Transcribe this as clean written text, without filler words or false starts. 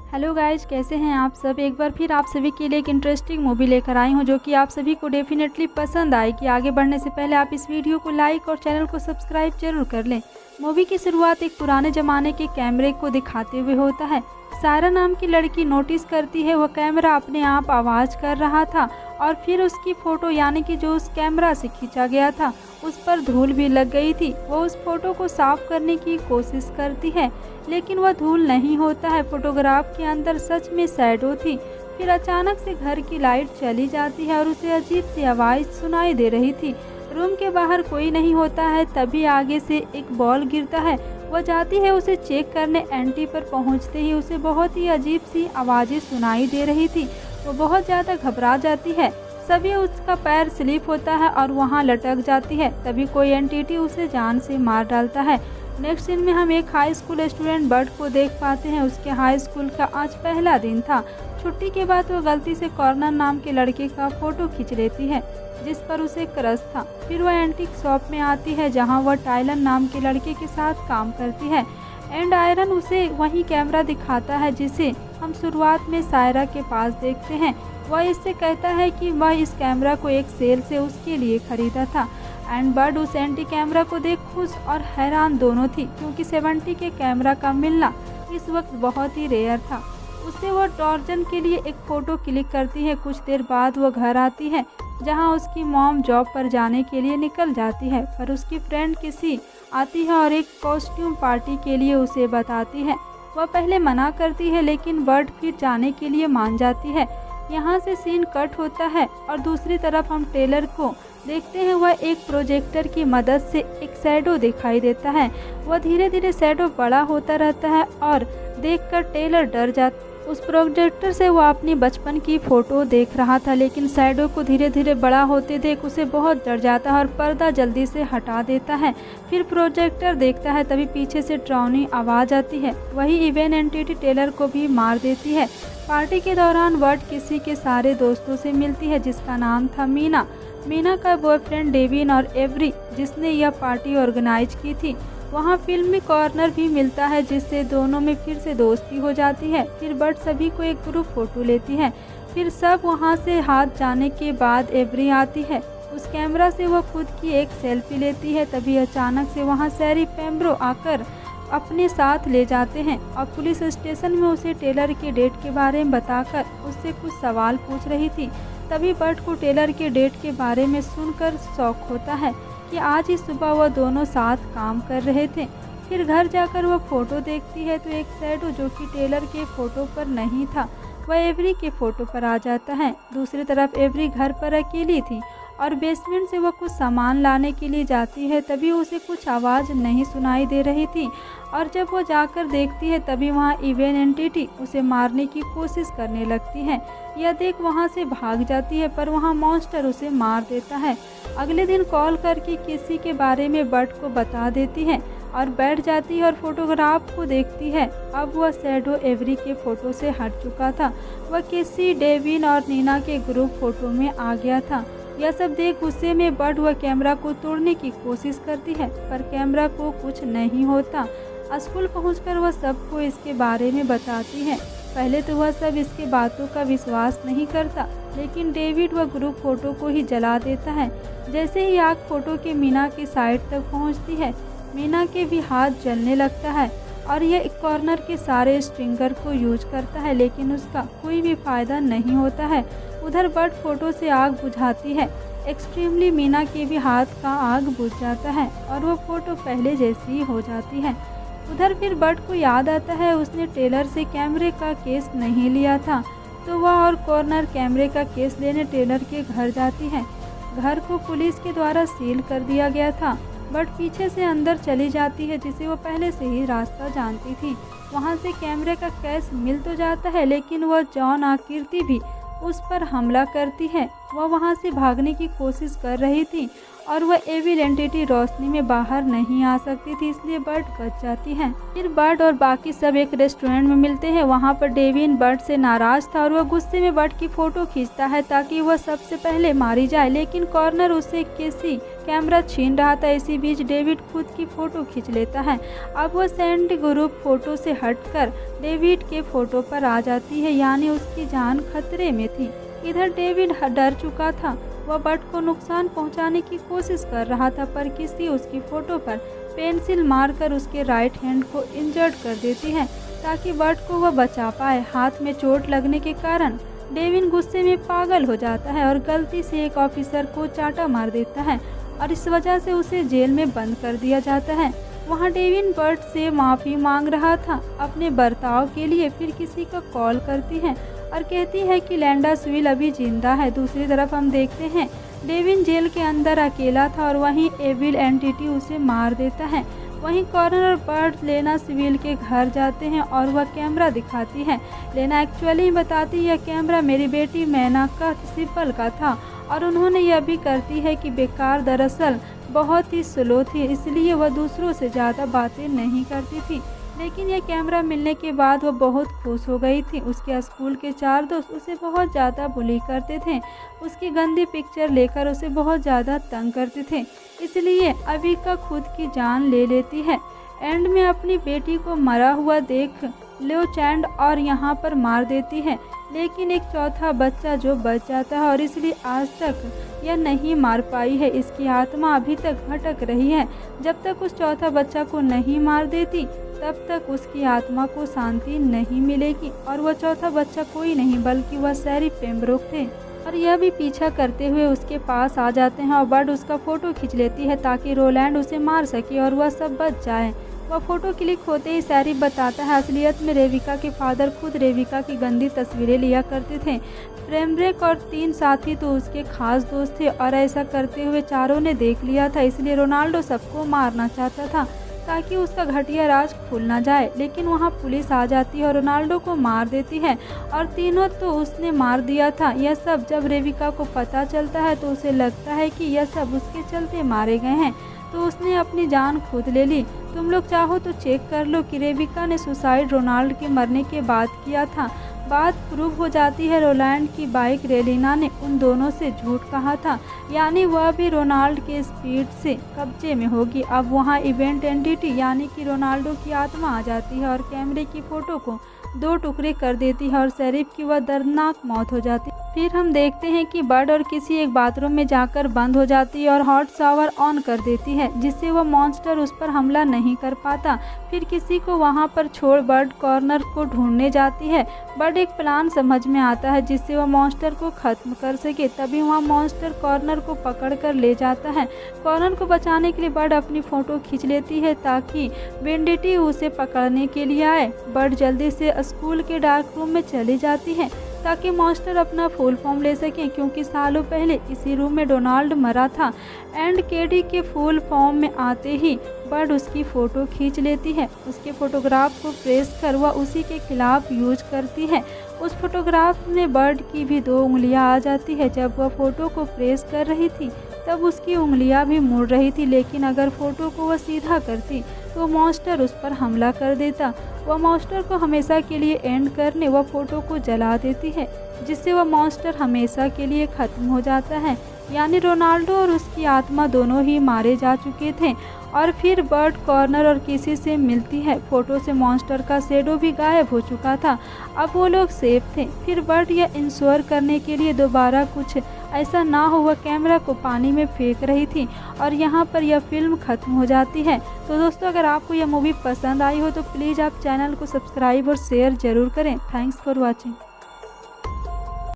Hello guys, कैसे हैं आप सब। एक बार फिर आप सभी के लिए एक इंटरेस्टिंग मूवी लेकर आई हूं जो कि आप सभी को डेफिनेटली पसंद आएगी। आगे बढ़ने से पहले आप इस वीडियो को लाइक और चैनल को सब्सक्राइब जरूर कर लें। मूवी की शुरुआत एक पुराने ज़माने के कैमरे को दिखाते हुए होता है। सारा नाम की लड़की नोटिस करती है वह कैमरा अपने आप आवाज़ कर रहा था और फिर उसकी फ़ोटो यानी कि जो उस कैमरा से खींचा गया था उस पर धूल भी लग गई थी। वो उस फोटो को साफ करने की कोशिश करती है लेकिन वह धूल नहीं होता है। फोटोग्राफ के अंदर सच में शैडो थी। फिर अचानक से घर की लाइट चली जाती है और उसे अजीब सी आवाज़ सुनाई दे रही थी। रूम के बाहर कोई नहीं होता है। तभी आगे से एक बॉल गिरता है। वह जाती है उसे चेक करने। एंटी पर पहुंचते ही उसे बहुत ही अजीब सी आवाज़ें सुनाई दे रही थी। वो बहुत ज़्यादा घबरा जाती है। सभी उसका पैर स्लिप होता है और वहाँ लटक जाती है। तभी कोई एंटिटी उसे जान से मार डालता है। नेक्स्ट सीन में हम एक हाई स्कूल स्टूडेंट बर्ड को देख पाते हैं। उसके हाई स्कूल का आज पहला दिन था। छुट्टी के बाद वो गलती से कॉर्नर नाम के लड़के का फोटो खींच लेती है जिस पर उसे क्रश था। फिर वह एंटीक शॉप में आती है जहां वह टाइलर नाम के लड़के के साथ काम करती है। एंड आयरन उसे वही कैमरा दिखाता है जिसे हम शुरुआत में सायरा के पास देखते हैं। वह इससे कहता है कि वह इस कैमरा को एक सेल से उसके लिए खरीदा था। एंड बर्ड उस एंटी कैमरा को देख खुश और हैरान दोनों थी क्योंकि 70 के कैमरा का मिलना इस वक्त बहुत ही रेयर था। उससे वह टॉर्जन के लिए एक फ़ोटो क्लिक करती है। कुछ देर बाद वह घर आती है जहां उसकी मॉम जॉब पर जाने के लिए निकल जाती है पर उसकी फ्रेंड किसी आती है और एक कॉस्ट्यूम पार्टी के लिए उसे बताती है। वह पहले मना करती है लेकिन बर्ड फिर जाने के लिए मान जाती है। यहाँ से सीन कट होता है और दूसरी तरफ हम टेलर को देखते हैं। वह एक प्रोजेक्टर की मदद से एक शैडो दिखाई देता है। वह धीरे धीरे शैडो बड़ा होता रहता है और देखकर टेलर डर जाता। उस प्रोजेक्टर से वह अपनी बचपन की फ़ोटो देख रहा था लेकिन शैडो को धीरे धीरे बड़ा होते देख उसे बहुत डर जाता है और पर्दा जल्दी से हटा देता है। फिर प्रोजेक्टर देखता है तभी पीछे से डरावनी आवाज़ आती है। वही इवेंट एंटिटी टेलर को भी मार देती है। पार्टी के दौरान वर्ड किसी के सारे दोस्तों से मिलती है जिसका नाम था मीना। मीना का बॉयफ्रेंड डेविन और एवरी जिसने यह पार्टी ऑर्गेनाइज की थी। वहाँ फिल्मी कॉर्नर भी मिलता है जिससे दोनों में फिर से दोस्ती हो जाती है। फिर बर्ड सभी को एक ग्रुप फोटो लेती है। फिर सब वहाँ से हाथ जाने के बाद एवरी आती है। उस कैमरा से वह खुद की एक सेल्फी लेती है। तभी अचानक से वहाँ सैरी पेम्ब्रो आकर अपने साथ ले जाते हैं और पुलिस स्टेशन में उसे टेलर के डेट के बारे में बताकर उससे कुछ सवाल पूछ रही थी। तभी बर्ड को टेलर के डेट के बारे में सुनकर शौक होता है कि आज ही सुबह वह दोनों साथ काम कर रहे थे। फिर घर जाकर वह फ़ोटो देखती है तो एक शैडो जो कि टेलर के फ़ोटो पर नहीं था वह एवरी के फ़ोटो पर आ जाता है। दूसरी तरफ एवरी घर पर अकेली थी और बेसमेंट से वह कुछ सामान लाने के लिए जाती है। तभी उसे कुछ आवाज़ नहीं सुनाई दे रही थी और जब वो जाकर देखती है तभी वहाँ इवेंट एंटिटी उसे मारने की कोशिश करने लगती है। यह देख वहाँ से भाग जाती है पर वहाँ मॉन्स्टर उसे मार देता है। अगले दिन कॉल करके किसी के बारे में बर्ड को बता देती है और बैठ जाती है और फोटोग्राफ को देखती है। अब वह शैडो एवरी के फ़ोटो से हट चुका था। वह किसी डेविन और नीना के ग्रुप फ़ोटो में आ गया था। यह सब देख गुस्से में बर्ड वह कैमरा को तोड़ने की कोशिश करती है पर कैमरा को कुछ नहीं होता। स्कूल पहुंचकर वह सबको इसके बारे में बताती है। पहले तो वह सब इसके बातों का विश्वास नहीं करता लेकिन डेविड वह ग्रुप फ़ोटो को ही जला देता है। जैसे ही आग फ़ोटो के मीना की साइड तक पहुंचती है मीना के भी हाथ जलने लगता है और यह एक कॉर्नर के सारे स्ट्रिंगर को यूज करता है लेकिन उसका कोई भी फ़ायदा नहीं होता है। उधर बर्ड फ़ोटो से आग बुझाती है। एक्सट्रीमली मीना के भी हाथ का आग बुझ जाता है और वह फ़ोटो पहले जैसी ही हो जाती है। उधर फिर बर्ड को याद आता है उसने टेलर से कैमरे का केस नहीं लिया था तो वह और कॉर्नर कैमरे का केस लेने टेलर के घर जाती है। घर को पुलिस के द्वारा सील कर दिया गया था। बट पीछे से अंदर चली जाती है जिसे वो पहले से ही रास्ता जानती थी। वहाँ से कैमरे का केस मिल तो जाता है लेकिन वह जॉन आकृति भी उस पर हमला करती है। वह वहाँ से भागने की कोशिश कर रही थी और वह एविल एंटिटी रोशनी में बाहर नहीं आ सकती थी, इसलिए बर्ड बच जाती है। फिर बर्ड और बाकी सब एक रेस्टोरेंट में मिलते हैं। वहाँ पर डेविन बर्ड से नाराज था और वह गुस्से में बर्ड की फोटो खींचता है ताकि वह सबसे पहले मारी जाए, लेकिन कॉर्नर उसे किसी कैमरा छीन रहा था। इसी बीच डेविड खुद की फोटो खींच लेता है। अब वह सैंडी ग्रुप फोटो से हटकर डेविड के फोटो पर आ जाती है, यानी उसकी जान खतरे में थी। इधर डेविड डर चुका था। वह बर्ड को नुकसान पहुंचाने की कोशिश कर रहा था, पर किसी उसकी फोटो पर पेंसिल मारकर उसके राइट हैंड को इंजर्ड कर देती है ताकि बर्ड को वह बचा पाए। हाथ में चोट लगने के कारण डेविन गुस्से में पागल हो जाता है और गलती से एक ऑफिसर को चाटा मार देता है और इस वजह से उसे जेल में बंद कर दिया जाता है। वहाँ डेविन बर्ड से माफ़ी मांग रहा था अपने बर्ताव के लिए। फिर किसी का कॉल करती है और कहती है कि लैंडासविल अभी जिंदा है। दूसरी तरफ हम देखते हैं डेविन जेल के अंदर अकेला था और वहीं एविल एंटिटी उसे मार देता है। वहीं कॉर्नर और बर्ड लेना सिविल के घर जाते हैं और वह कैमरा दिखाती है। लेना एक्चुअली बताती है कैमरा मेरी बेटी मैना का सिपल का था और उन्होंने यह भी करती है कि बेकार दरअसल बहुत ही स्लो थी, इसलिए वह दूसरों से ज़्यादा बातें नहीं करती थी। लेकिन यह कैमरा मिलने के बाद वह बहुत खुश हो गई थी। उसके स्कूल के 4 दोस्त उसे बहुत ज़्यादा बुली करते थे, उसकी गंदी पिक्चर लेकर उसे बहुत ज़्यादा तंग करते थे, इसलिए अविका खुद की जान ले लेती है। एंड में अपनी बेटी को मरा हुआ देख लो चैंड और यहाँ पर मार देती है, लेकिन एक चौथा बच्चा जो बच जाता है और इसलिए आज तक यह नहीं मार पाई है। इसकी आत्मा अभी तक भटक रही है। जब तक उस चौथा बच्चा को नहीं मार देती तब तक उसकी आत्मा को शांति नहीं मिलेगी। और वह चौथा बच्चा कोई नहीं बल्कि वह सैरी पेम्ब्रोक थे और यह भी पीछा करते हुए उसके पास आ जाते हैं और बर्ड उसका फ़ोटो खींच लेती है ताकि रोलैंड उसे मार सके और वह सब बच जाए। वह फ़ोटो क्लिक होते ही सैरी बताता है असलियत में रेविका के फादर खुद रेविका की गंदी तस्वीरें लिया करते थे। फ्रेमब्रेक और 3 साथी तो उसके खास दोस्त थे और ऐसा करते हुए चारों ने देख लिया था, इसलिए रोनाल्डो सबको मारना चाहता था ताकि उसका घटिया राज खुल ना जाए। लेकिन वहाँ पुलिस आ जाती है और रोनाल्डो को मार देती है और तीनों तो उसने मार दिया था। यह सब जब रेविका को पता चलता है तो उसे लगता है कि यह सब उसके चलते मारे गए हैं, तो उसने अपनी जान खुद ले ली। तुम लोग चाहो तो चेक कर लो कि रेविका ने सुसाइड रोनाल्ड के मरने के बाद किया था। बात प्रूव हो जाती है रोलैंड की बाइक रेलिना ने उन दोनों से झूठ कहा था, यानी वह भी रोनाल्ड के स्पीड से कब्जे में होगी। अब वहाँ इवेंट एंटिटी यानी कि रोनाल्डो की आत्मा आ जाती है और कैमरे की फ़ोटो को 2 टुकड़े कर देती है और शरीफ की वह दर्दनाक मौत हो जाती है। फिर हम देखते हैं कि बर्ड और किसी एक बाथरूम में जाकर बंद हो जाती है और हॉट शावर ऑन कर देती है जिससे वह मॉन्स्टर उस पर हमला नहीं कर पाता। फिर किसी को वहां पर छोड़ बर्ड कॉर्नर को ढूंढने जाती है। बर्ड एक प्लान समझ में आता है जिससे वह मॉन्स्टर को खत्म कर सके। तभी वहाँ मॉन्स्टर कॉर्नर को पकड़ कर ले जाता है। कॉर्नर को बचाने के लिए बर्ड अपनी फ़ोटो खींच लेती है ताकि वेंडिटी उसे पकड़ने के लिए आए। बर्ड जल्दी से स्कूल के डार्क रूम में चली जाती है ताकि मॉन्स्टर अपना फुल फॉर्म ले सके, क्योंकि सालों पहले इसी रूम में डोनाल्ड मरा था। एंड केडी के फुल फॉर्म में आते ही बर्ड उसकी फ़ोटो खींच लेती है। उसके फोटोग्राफ को प्रेस कर वह उसी के खिलाफ यूज करती है। उस फोटोग्राफ में बर्ड की भी 2 उंगलियां आ जाती है। जब वह फ़ोटो को प्रेस कर रही थी तब उसकी उंगलियां भी मुड़ रही थी, लेकिन अगर फ़ोटो को वह सीधा करती तो मॉन्स्टर उस पर हमला कर देता। वह मॉन्स्टर को हमेशा के लिए एंड करने वह फ़ोटो को जला देती है, जिससे वह मॉन्स्टर हमेशा के लिए ख़त्म हो जाता है। यानी रोनाल्डो और उसकी आत्मा दोनों ही मारे जा चुके थे। और फिर बर्ड कॉर्नर और किसी से मिलती है। फ़ोटो से मॉन्स्टर का शेडो भी गायब हो चुका था। अब वो लोग सेफ थे। फिर बर्ड यह इंश्योर करने के लिए दोबारा कुछ ऐसा ना हो वह कैमरा को पानी में फेंक रही थी और यहाँ पर यह फिल्म ख़त्म हो जाती है। तो दोस्तों, अगर आपको यह मूवी पसंद आई हो तो प्लीज़ आप चैनल को सब्सक्राइब और शेयर ज़रूर करें। Thanks for watching.